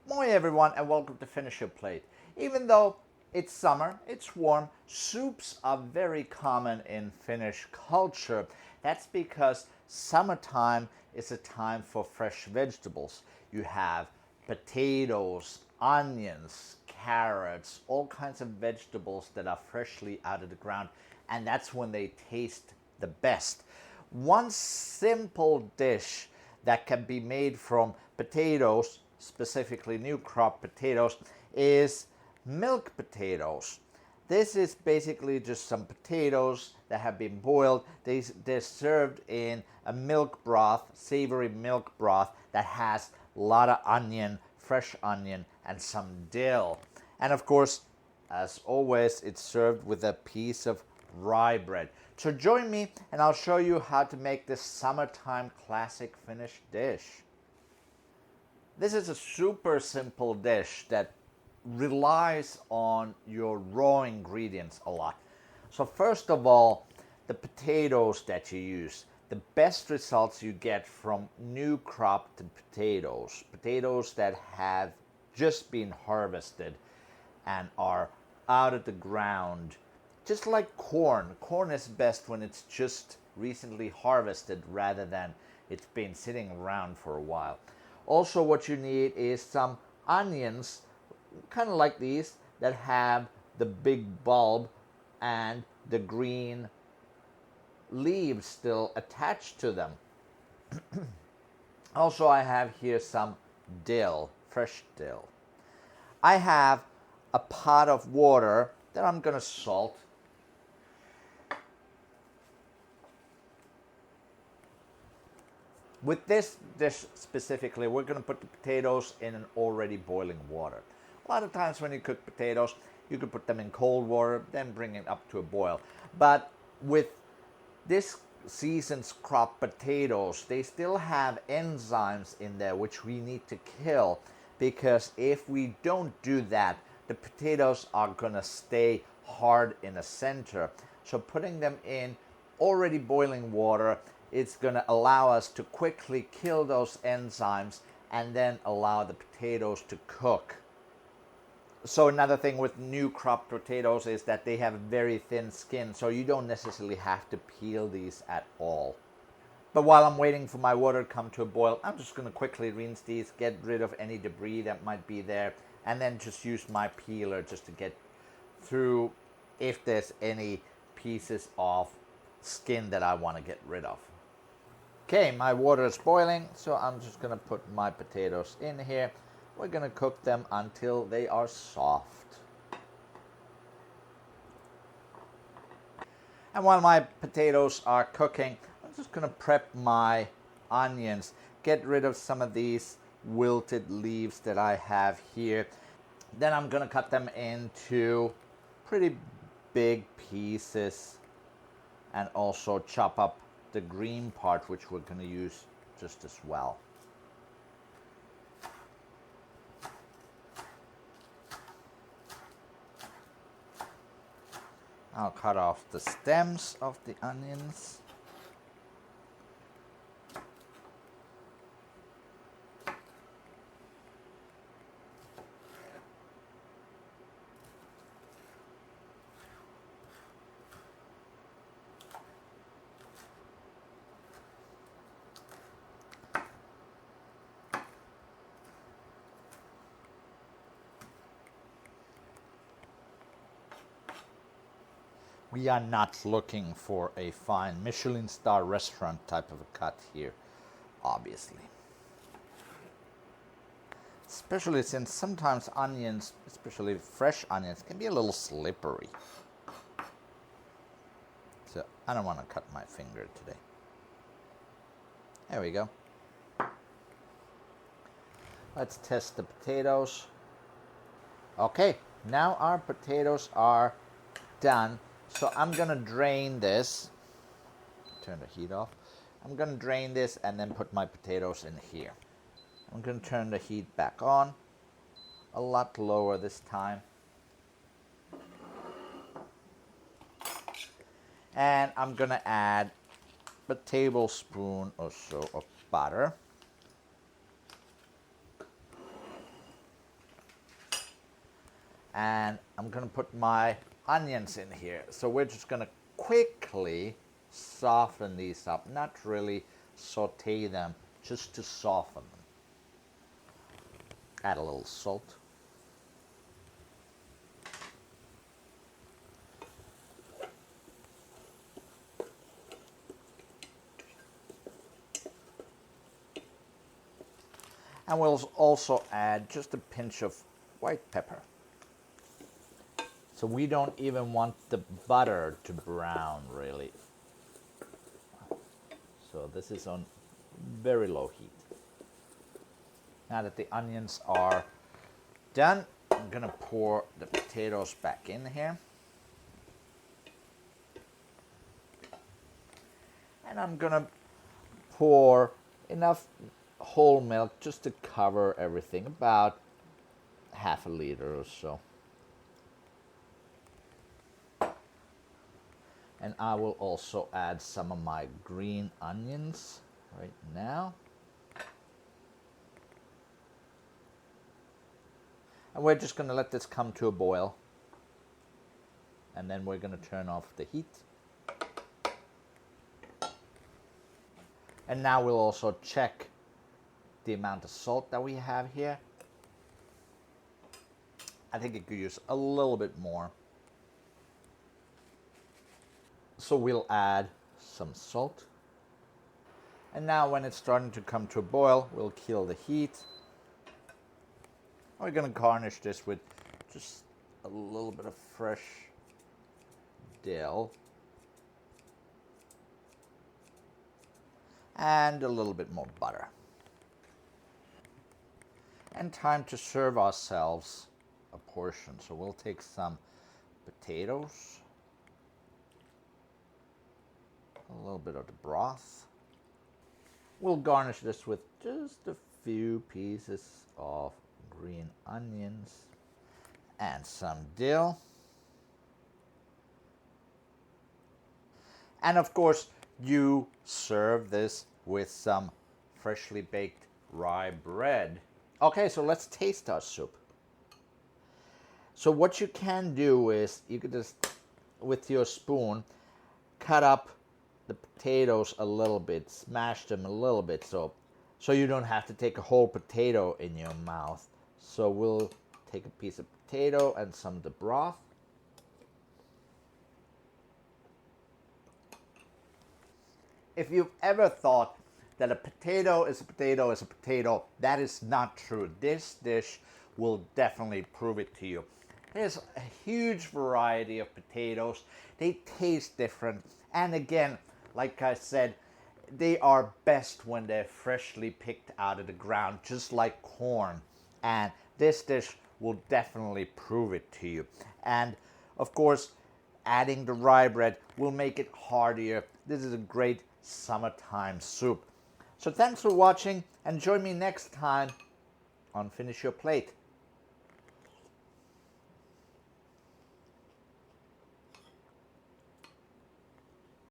Moi everyone and welcome to Finish Your Plate. Even though it's summer, it's warm, soups are very common in Finnish culture. That's because summertime is a time for fresh vegetables. You have potatoes, onions, carrots, all kinds of vegetables that are freshly out of the ground, and that's when they taste the best. One simple dish that can be made from potatoes, specifically new crop potatoes, is milk potatoes. This is basically just some potatoes that have been boiled. They're served in a milk broth, savory milk broth that has a lot of onion, fresh onion, and some dill. And of course, as always, it's served with a piece of rye bread. So join me and I'll show you how to make this summertime classic Finnish dish. This is a super simple dish that relies on your raw ingredients a lot. So first of all, the potatoes that you use. The best results you get from new cropped potatoes. Potatoes that have just been harvested and are out of the ground. Just like corn. Corn is best when it's just recently harvested rather than it's been sitting around for a while. Also what you need is some onions, kind of like these, that have the big bulb and the green leaves still attached to them. Also I have here some dill, fresh dill. I have a pot of water that I'm going to salt. With this dish specifically, we're going to put the potatoes in an already boiling water. A lot of times when you cook potatoes, you could put them in cold water, then bring it up to a boil. But with this season's crop potatoes, they still have enzymes in there which we need to kill, because if we don't do that, the potatoes are going to stay hard in the center. So putting them in already boiling water, it's going to allow us to quickly kill those enzymes and then allow the potatoes to cook. So another thing with new crop potatoes is that they have very thin skin, so you don't necessarily have to peel these at all. But while I'm waiting for my water to come to a boil, I'm just going to quickly rinse these, get rid of any debris that might be there, and then just use my peeler just to get through if there's any pieces of skin that I want to get rid of. Okay, my water is boiling, so I'm just going to put my potatoes in here. We're going to cook them until they are soft. And while my potatoes are cooking, I'm just going to prep my onions. Get rid of some of these wilted leaves that I have here. Then I'm going to cut them into pretty big pieces and also chop up the green part, which we're going to use just as well. I'll cut off the stems of the onions. We are not looking for a fine Michelin star restaurant type of a cut here, obviously. Especially since sometimes onions, especially fresh onions, can be a little slippery. So I don't want to cut my finger today. There we go. Let's test the potatoes. Okay, now our potatoes are done. So I'm going to drain this. Turn the heat off. I'm going to drain this and then put my potatoes in here. I'm going to turn the heat back on. A lot lower this time. And I'm going to add a tablespoon or so of butter. And I'm going to put my onions in here. So we're just going to quickly soften these up, not really saute them, just to soften them. Add a little salt. And we'll also add just a pinch of white pepper. So we don't even want the butter to brown, really. So this is on very low heat. Now that the onions are done, I'm gonna pour the potatoes back in here. And I'm gonna pour enough whole milk just to cover everything, about half a liter or so. And I will also add some of my green onions right now. And we're just going to let this come to a boil. And then we're going to turn off the heat. And now we'll also check the amount of salt that we have here. I think it could use a little bit more. So we'll add some salt. And now when it's starting to come to a boil, we'll kill the heat. We're going to garnish this with just a little bit of fresh dill. And a little bit more butter. And time to serve ourselves a portion. So we'll take some potatoes. A little bit of the broth. We'll garnish this with just a few pieces of green onions and some dill. And of course, you serve this with some freshly baked rye bread. Okay, so let's taste our soup. So what you can do is you could just, with your spoon, cut up the potatoes a little bit, smash them a little bit so you don't have to take a whole potato in your mouth. So we'll take a piece of potato and some of the broth. If you've ever thought that a potato is a potato is a potato, that is not true. This dish will definitely prove it to you. There's a huge variety of potatoes. They taste different. And again, like I said, they are best when they're freshly picked out of the ground, just like corn. And this dish will definitely prove it to you. And of course, adding the rye bread will make it heartier. This is a great summertime soup. So thanks for watching, and join me next time on Finish Your Plate.